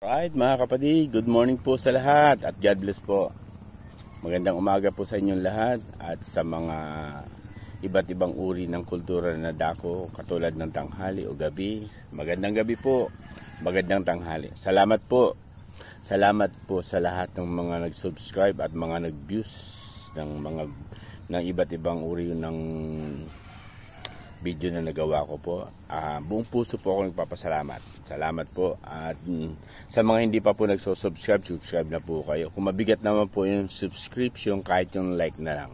Right mga kapatid, good morning po sa lahat at God bless po. Magandang umaga po sa inyong lahat at sa mga iba't ibang uri ng kultura na dako katulad ng tanghali o gabi. Magandang gabi po, magandang tanghali. Salamat po sa lahat ng mga nag-subscribe at mga nag-views ng iba't ibang uri ng video na nagawa ko po. Buong puso po ako nagpapasalamat. Salamat po. At sa mga hindi pa po nagsusubscribe, subscribe na po kayo. Kung mabigat naman po yung subscription, kahit yung like na lang.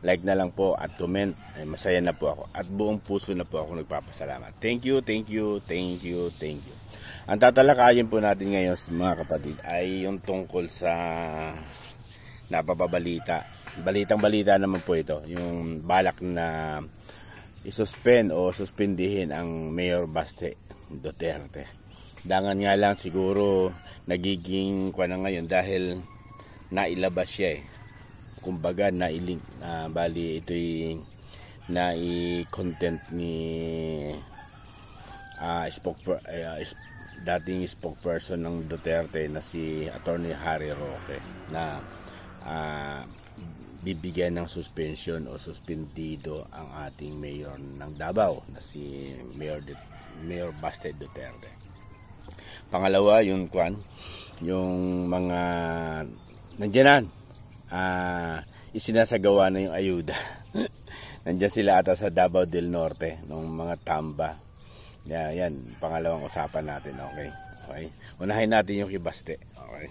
Like na lang po at comment, ay masaya na po ako. At buong puso na po ako nagpapasalamat. Thank you. Ang tatalakayin po natin ngayon mga kapatid ay yung tungkol sa napapabalita. Balitang-balita naman po ito. Yung balak na isuspend o suspendihin ang Mayor Baste Duterte. Dangan nga lang siguro nagiging na ngayon dahil nailabas siya kumbaga nailink bali ito'y nai-content ni dating spokesperson ng Duterte na si Attorney Harry Roque na bibigyan ng suspension o suspendido ang ating mayor ng Davao na si Mayor Baste Duterte. Pangalawa, yung mga nandiyan isinasagawa na yung ayuda. Nandiyan sila ata sa Davao del Norte ng mga tamba. Yan, pangalawang usapan natin. Okay. Unahin natin yung kay Baste. Okay.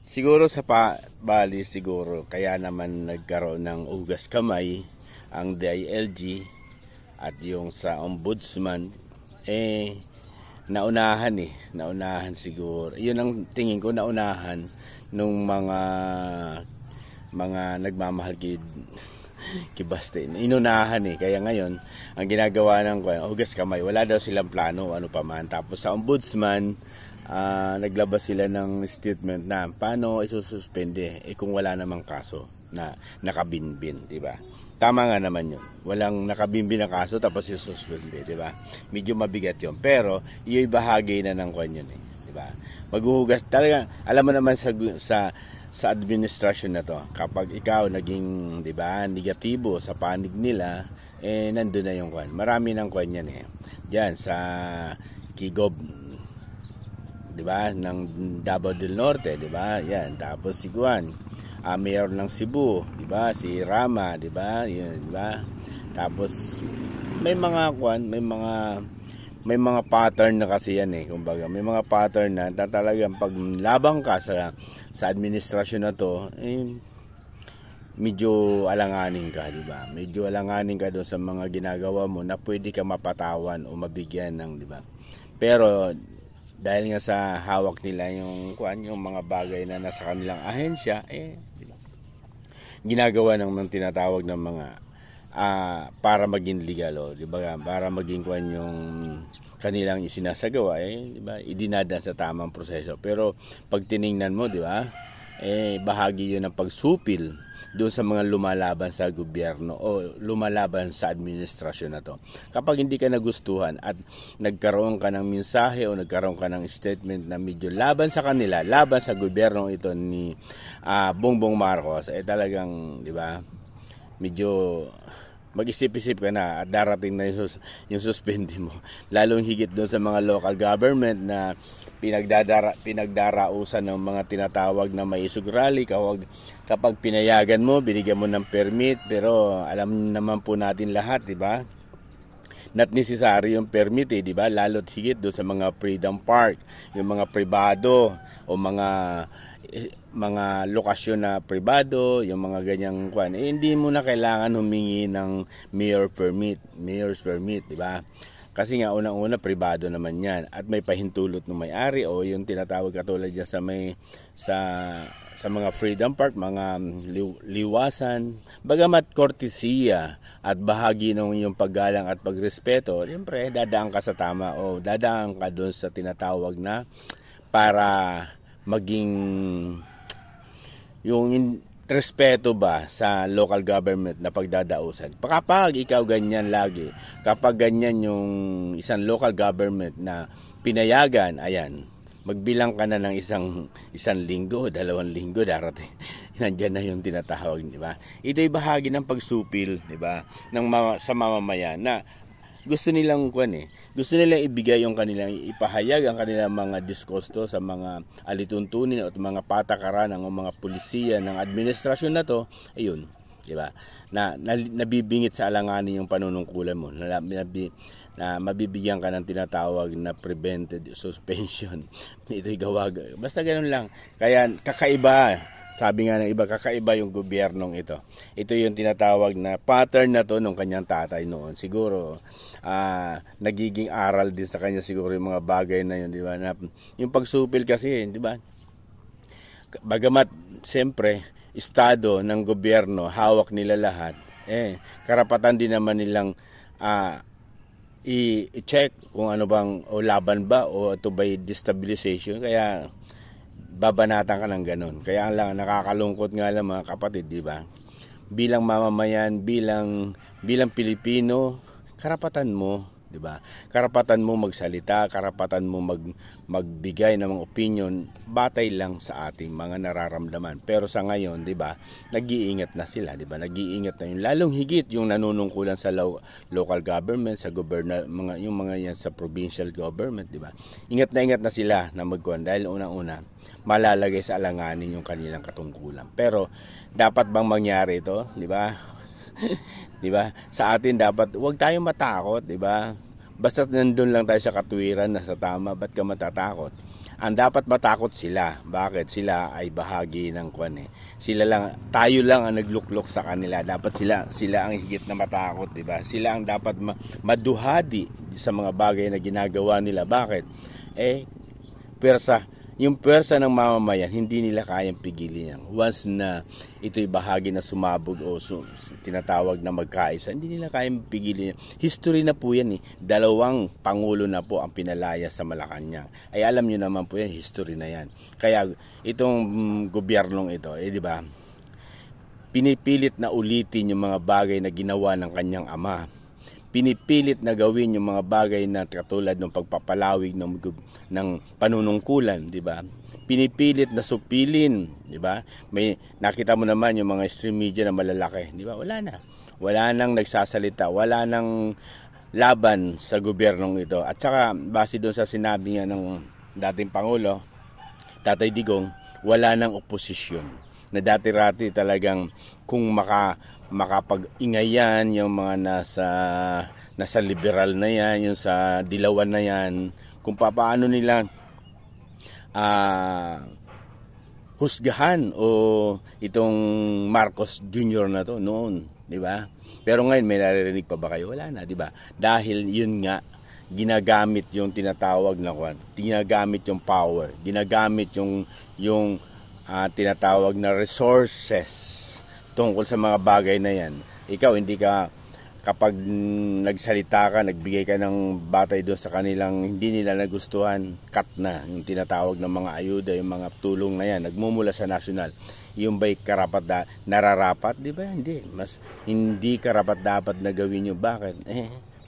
Siguro siguro kaya naman nagkaroon ng ugas kamay ang DILG at yung sa ombudsman naunahan siguro. Yun ang tingin ko, naunahan nung mga nagmamahal kay Baste. Inunahan kaya ngayon ang ginagawa ng ugas kamay, wala daw silang plano ano pa man. Tapos sa ombudsman naglabas sila ng statement na paano isususpende kung wala namang kaso na nakabinbin, di ba? Tama nga naman yun. Walang nakabinbin na kaso tapos isususpende, di ba? Medyo mabigat yun. Pero iyo'y bahagi na ng yun, di ba? Maghuhugas talaga. Alam mo naman sa administrasyon na to, kapag ikaw naging, di ba, negatibo sa panig nila, nandun na yung marami ng yan Diyan sa Kigob, di ba, ng Davao del Norte, di ba? Yan, tapos si Mayor ng Cebu, di ba? Si Rama, di ba? Yun, di ba? Tapos may mga may mga pattern na kasi yan kumbaga. May mga pattern na talagang pag labang ka sa administrasyon na to, medyo alanganin ka, di ba? Medyo alanganin ka doon sa mga ginagawa mo na pwede ka mapatawan o mabigyan ng, di ba? Pero dahil nga sa hawak nila yung mga bagay na nasa kanilang ahensya, diba? Ginagawa ng tinatawag ng mga para maging legal, diba? Para maging yung kanilang isinasagawa, diba? Idinadaan sa tamang proseso. Pero pag tiningnan mo, diba? Bahagi yun ng pagsupil doon sa mga lumalaban sa gobyerno o lumalaban sa administrasyon na to. Kapag hindi ka nagustuhan at nagkaroon ka ng mensahe o nagkaroon ka ng statement na medyo laban sa kanila, laban sa gobyerno ito ni Bongbong Marcos, talagang, di ba, medyo mag-isip-isip ka na at darating na yung suspende mo. Lalong higit doon sa mga local government na pinagdarausan ng mga tinatawag na may isug rally. Kapag pinayagan mo, binigyan mo ng permit, pero alam naman po natin lahat, di ba? Not necessary yung permit, di ba? Lalo't higit doon sa mga Freedom Park, yung mga pribado o mga lokasyon na pribado, yung mga ganyang hindi mo na kailangan humingi ng mayor's permit, di ba? Kasi nga unang-una pribado naman 'yan at may pahintulot ng may-ari o yung tinatawag katulad diyan sa mga Freedom Park, mga liwasan, bagamat kortesiya at bahagi ng yung paggalang at pagrespeto, siyempre dadaan ka sa tama o dadaan ka doon sa tinatawag na para maging yung respeto ba sa local government na pagdadausan. Kapag ikaw ganyan lagi, kapag ganyan yung isang local government na pinayagan, ayan, magbilang ka na ng isang linggo, 2 linggo darating. Nandiyan na yung tinatawag, di ba? Ito'y bahagi ng pagsupil, di ba? Sa mamamayan na gusto nilang gusto nilang ibigay yung kanilang ipahayag ang kanilang mga disgusto sa mga alituntunin at mga patakaran ng mga pulisiya ng administrasyon na to. Ayun, di ba? Na nabibingit sa alanganin yung panunungkulan mo. Na mabibigyan ka ng tinatawag na prevented suspension. Ito'y gawag. Basta ganun lang. Kaya kakaiba, sabi nga ng iba, kakaiba yung gobyernong ito. Ito yung tinatawag na pattern na to nung kanyang tatay noon. Siguro, nagiging aral din sa kanya siguro yung mga bagay na yun, di ba? Na, yung pagsupil kasi, di ba? Bagamat, siyempre, estado ng gobyerno, hawak nila lahat, karapatan din naman nilang i-check kung ano bang o laban ba o ito ba'y destabilization, kaya babanatan ka ng ganun. Kaya lang nakakalungkot nga lang mga kapatid, di ba? Bilang mamamayan, bilang Pilipino, karapatan mo, di ba? Karapatan mo magsalita, karapatan mo magbigay ng mga opinion batay lang sa ating mga nararamdaman. Pero sa ngayon, di ba, nag-iingat na sila, di ba? Nag-iingat na yun. Lalong higit yung nanunungkulan sa local government, sa yung mga yan sa provincial government, di ba? Ingat na sila na magkuhan dahil unang-una malalagay sa alanganin yung kanilang katungkulan. Pero dapat bang mangyari ito, di ba? Di ba? Sa atin dapat huwag tayong matakot, di ba? Basta nandun lang tayo sa katuwiran na sa tama, ba't ka matatakot? Ang dapat matakot sila. Bakit? Sila ay bahagi ng tayo lang ang nagluklok sa kanila. Dapat sila ang higit na matakot, di ba? Sila ang dapat maduhadi sa mga bagay na ginagawa nila. Bakit? Yung pwersa ng mamamayan, hindi nila kayang pigilin yan. Once na ito'y bahagi na sumabog o tinatawag na magkaisa, hindi nila kayang pigilin yan. History na po yan 2 pangulo na po ang pinalaya sa Malacanang. Ay alam nyo naman po yan, history na yan. Kaya itong gobyernong ito, di ba, pinipilit na ulitin yung mga bagay na ginawa ng kanyang ama. Pinipilit na gawin yung mga bagay na katulad ng pagpapalawig ng panunungkulan, di ba? Pinipilit na supilin, di ba? May nakita mo naman yung mga stream media na malalaki, di ba? Wala nang nagsasalita, wala nang laban sa gobyernong ito. At saka base doon sa sinabi niya ng dating pangulo, Tatay Digong, wala nang oposisyon. Na dati-rati talagang kung makapag-ingayan yung mga nasa liberal na yan, yung sa dilawan na yan, kung paano nila husgahan o itong Marcos Jr. na to noon, di ba? Pero ngayon may naririnig pa ba kayo? Wala na, di ba? Dahil yun nga, ginagamit yung tinatawag na ginagamit yung power, ginagamit yung tinatawag na resources tungkol sa mga bagay na yan. Ikaw, hindi ka, kapag nagsalita ka, nagbigay ka ng batay doon sa kanilang hindi nila nagustuhan, cut na yung tinatawag ng mga ayuda, yung mga tulong na yan, nagmumula sa nasyonal. Yung ba'y nararapat? Di ba? Hindi karapat dapat na gawin nyo. Bakit?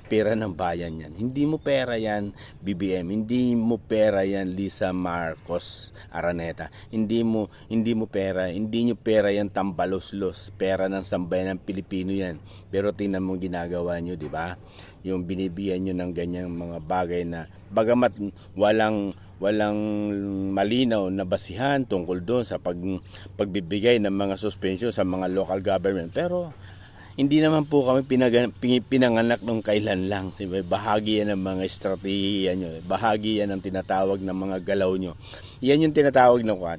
Pera ng bayan yan. Hindi mo pera yan, BBM. Hindi mo pera yan, Lisa Marcos Araneta. Hindi nyo pera yan, Tambaloslos. Pera ng sambayan ng Pilipino yan. Pero tingnan mo ginagawa nyo, di ba? Yung binibigyan nyo ng ganyang mga bagay na bagamat walang malinaw na basihan tungkol doon sa pagbibigay ng mga suspension sa mga local government. Pero hindi naman po kami pinanganak nung kailan lang. Diba? Bahagi yan ng mga estratehiya nyo. Bahagi yan ng tinatawag ng mga galaw nyo. Yan yung tinatawag na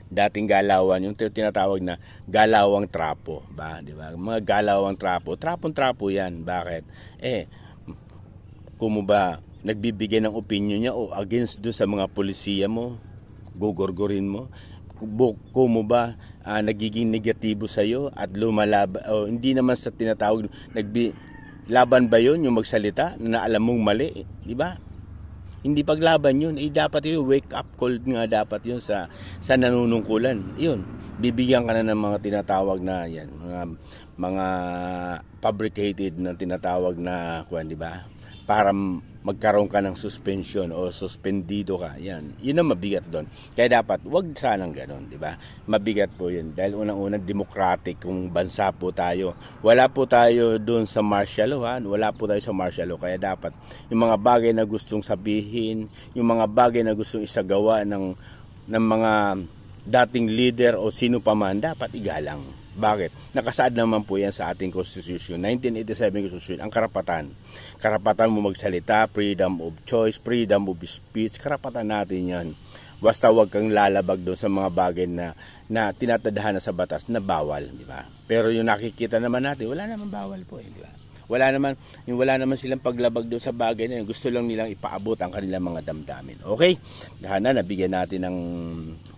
dating galawan, yung tinatawag na galawang trapo. Diba? Mga galawang trapo. Trapong-trapo yan. Bakit? Kung mo ba nagbibigay ng opinion niya o against do sa mga polisiya mo, gugurgurin mo, kung mo ba nagiging negatibo sa iyo at lumalaban o hindi naman sa tinatawag laban ba yun yung magsalita na alam mong mali, di ba? Hindi paglaban yun, dapat yun wake up call nga dapat yun sa nanunungkulan. Yun, bibigyan ka na ng mga tinatawag na yan, mga fabricated na tinatawag na di ba? Para magkaroon ka ng suspension o suspendido ka. Yun ang mabigat doon. Kaya dapat wag sanang ganoon, di ba? Mabigat po yun dahil unang-unang democratic kung bansa po tayo. Wala po tayo doon sa martial law, wala po tayo sa martial law. Kaya dapat yung mga bagay na gustong sabihin, yung mga bagay na gustong isagawa ng mga dating leader o sino pa man, dapat igalang. Bakit? Nakasaad naman po yan sa ating Constitution, 1987 Constitution, ang karapatan. Karapatan mo magsalita, freedom of choice, freedom of speech, karapatan natin yan. Basta wag kang lalabag doon sa mga bagay na tinatadahan na sa batas na bawal, di ba? Pero yung nakikita naman natin, wala naman bawal po, di ba? Wala naman silang paglabag doon sa bagay na yun. Gusto lang nilang ipaabot ang kanilang mga damdamin. Okay? Dahil na nabigyan natin ng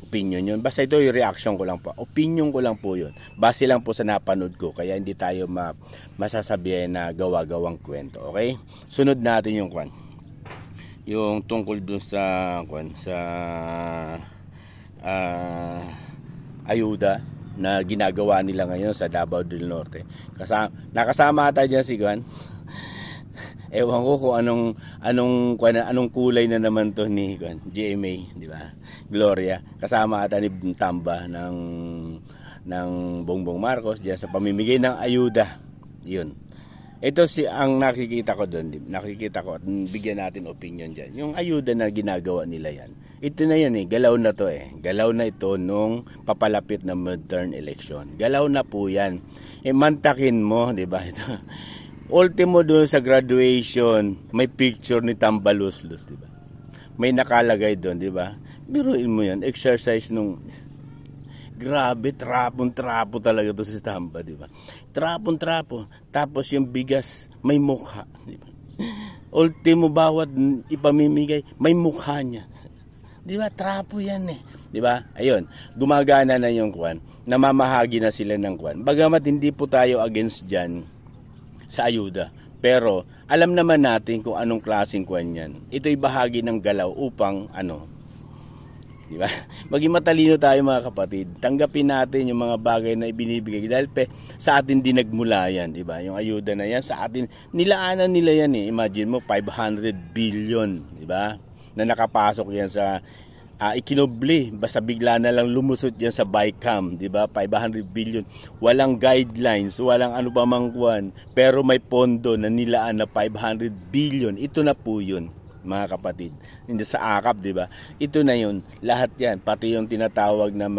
opinion yun. Basta ito yung reaction ko lang po. Opinion ko lang po yun. Base lang po sa napanood ko. Kaya hindi tayo masasabihin na gawa-gawang kwento. Okay? Sunod natin yung kwan. Yung tungkol dun sa kwan, sa ayuda na ginagawa nila ngayon sa Davao del Norte. Nakasama ata dyan si Gwan. Ewan ko kung anong kulay na naman to ni Gwan, GMA, di ba? Gloria. Kasama ata ni Tamba ng Bongbong Marcos diyan sa pamimigay ng ayuda. 'Yun. Ito ang nakikita ko doon. Nakikita ko at bigyan natin opinion diyan. Yung ayuda na ginagawa nila yan. Ito na yan galaw na to Galaw na ito nung papalapit na midterm election. Galaw na po yan. Mantakin mo, di ba? Ito. Ultimo doon sa graduation, may picture ni Tambaluslos, di ba? May nakalagay doon, di ba? Biruin mo yan, exercise nung... Grabe, trapon-trapo talaga to si Tamba, di ba? Trapon-trapo. Tapos yung bigas, may mukha, di ba? Ultimo bawat ipamimigay, may mukha niya. Di ba? Trapo yan Di ba? Ayun, gumagana na yung kwan. Namamahagi na sila ng kwan. Bagamat hindi po tayo against dyan sa ayuda. Pero, alam naman natin kung anong klaseng kwan yan. Ito'y bahagi ng galaw upang di ba? Maging matalino tayo mga kapatid. Tanggapin natin yung mga bagay na ibinibigay dahil sa atin din nagmula yan, di ba? Yung ayuda na yan sa atin, nilaanan nila yan Imagine mo 500 billion, di ba? Na nakapasok yan sa ikinobli, basta bigla na lang lumusot yan sa BICAM, di ba? 500 billion. Walang guidelines, walang ano pa mang kuwan, pero may pondo na nilaan na 500 billion. Ito na po yun, mga kapatid. Hindi sa akap, di ba? Ito na yun. Lahat yan, pati yung tinatawag na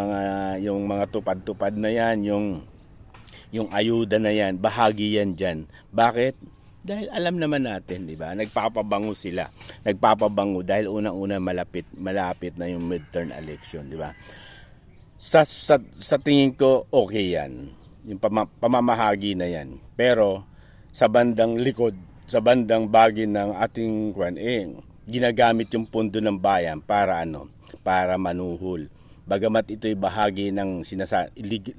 yung mga tupad-tupad na yan, yung ayuda na yan, bahagi yan dyan. Bakit? Dahil alam naman natin, di ba? Nagpapabango sila. Nagpapabango dahil unang-una malapit na yung midterm election, di ba? Sa tingin ko, okay yan. Yung pamamahagi na yan. Pero sa bandang likod, sa bandang bagay ng ating ginagamit yung pondo ng bayan para para manuhol. Bagamat ito'y bahagi ng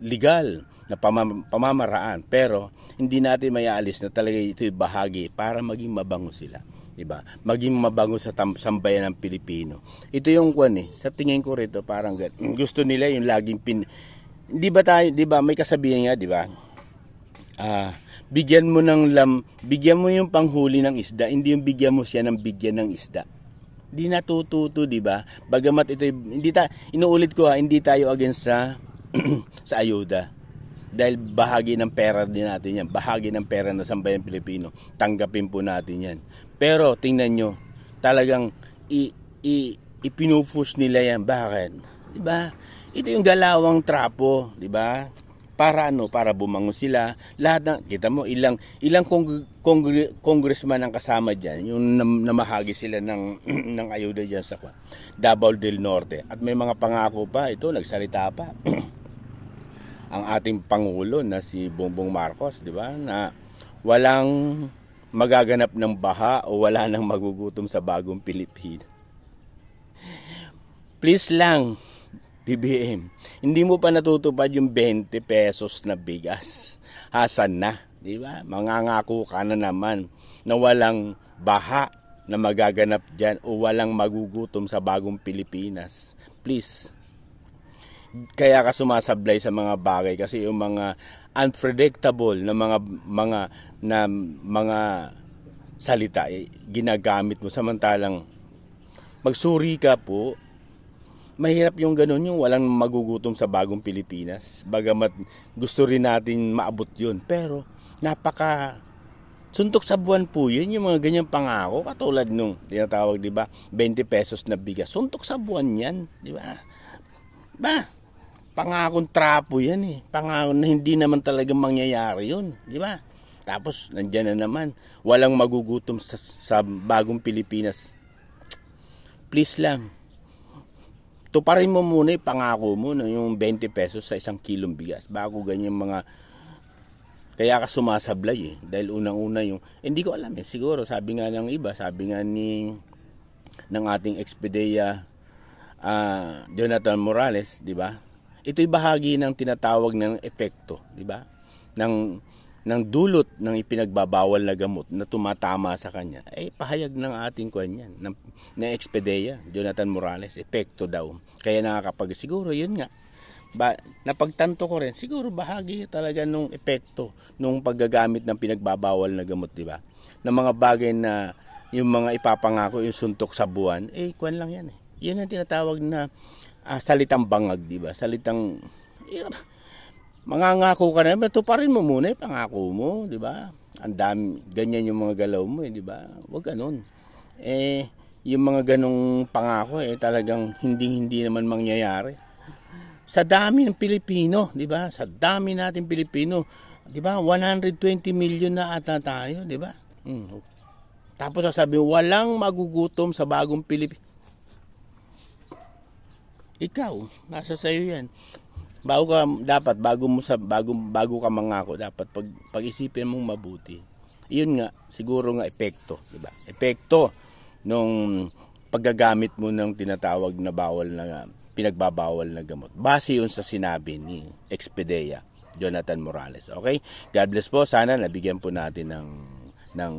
legal na pamamaraan, pero hindi natin mayaalis na talaga ito'y bahagi para maging mabango sila, diba? Maging mabango sa sambayan ng Pilipino. Ito yung sa tingin ko rito parang gusto nila yung laging di ba may kasabihan nga, di ba? Bigyan mo yung panghuli ng isda, hindi yung bigyan mo siya ng bigyan ng isda. Di natututo, di ba? Bagamat ito inuulit ko hindi tayo against sa ayuda. Dahil bahagi ng pera din natin yan. Bahagi ng pera ng sambayan Pilipino. Tanggapin po natin yan. Pero tingnan nyo, talagang ipinufus nila yan. Bakit? Di ba? Ito yung galawang trapo, di ba? Para para bumango sila. Lahat ng kita mo ilang congressman ang kasama diyan, yung namahagi sila ng ng ayuda diyan sa Davao del Norte. At may mga pangako pa, ito nagsalita pa. Ang ating pangulo na si Bongbong Marcos, di ba? Na walang magaganap ng baha o wala nang magugutom sa bagong Pilipinas. Please lang, BBM, hindi mo pa natutupad yung 20 pesos na bigas. Hasan na, di ba? Mangangako ka na naman na walang baha na magaganap dyan o walang magugutom sa bagong Pilipinas. Please. Kaya ka sumasablay sa mga bagay kasi yung mga unpredictable na mga salita ginagamit mo, samantalang magsuri ka po. Mahirap yung ganun, yung walang magugutom sa bagong Pilipinas. Bagamat gusto rin natin maabot yun, pero napaka suntok sa buwan po yun, yung mga ganyang pangako. Katulad nung tinatawag, di ba, 20 pesos na bigas. Suntok sa buwan yan, di ba? Pangakong trapo yan eh. Pangako na hindi naman talaga mangyayari yun, di ba? Tapos, nandyan na naman, walang magugutom sa bagong Pilipinas. Please lang, tuparin mo muna yung pangako mo na yung 20 pesos sa 1 kilong bigas. Bago ganyan mga, kaya ka sumasablay eh. Dahil unang-una yung, hindi ko alam eh, siguro sabi nga ng iba, sabi nga ng ating Expedia, Jonathan Morales, di ba? Ito'y bahagi ng tinatawag ng epekto, di ba? Ng dulot ng ipinagbabawal na gamot na tumatama sa kanya, ay pahayag ng ating kanyan, ng Expedia, Jonathan Morales, epekto daw. Kaya nakakapag, siguro yun nga, napagtanto ko rin, siguro bahagi talaga nung epekto nung paggagamit ng pinagbabawal na gamot, di ba? Ng mga bagay na yung mga ipapangako, yung suntok sa buwan, kwan lang yan eh. Yan ang tinatawag na salitang bangag, di ba? Salitang, mangangako ka na, tuparin mo muna yung pangako mo, di ba? Ang dami, ganyan yung mga galaw mo, di ba? Huwag ganun. Yung mga ganong pangako, talagang hindi naman mangyayari. Sa dami ng Pilipino, di ba? Sa dami natin Pilipino, di ba? 120 million na ata tayo, di ba? Tapos sasabihin, walang magugutom sa bagong Pilipinas. Ikaw, nasa sayo yan. Bago ka mangako, dapat pag-isipin mong mabuti. Iyon nga, siguro nga epekto, di ba? Epekto nung paggagamit mo ng tinatawag na pinagbabawal na gamot. Base yun sa sinabi ni Expedia, Jonathan Morales. Okay? God bless po. Sana nabigyan po natin ng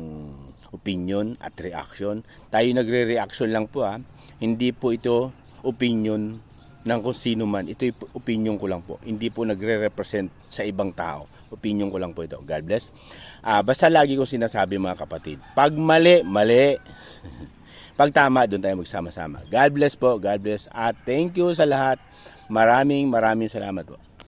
opinion at reaction. Tayo nagre-reaction lang po ha. Hindi po ito opinion ng kung sino man. Ito yung opinion ko lang po. Hindi po nagre-represent sa ibang tao. Opinion ko lang po ito. God bless. Basta lagi ko sinasabi mga kapatid, pag mali, mali. Pag tama, doon tayo magsama-sama. God bless po. God bless. At thank you sa lahat. Maraming salamat po.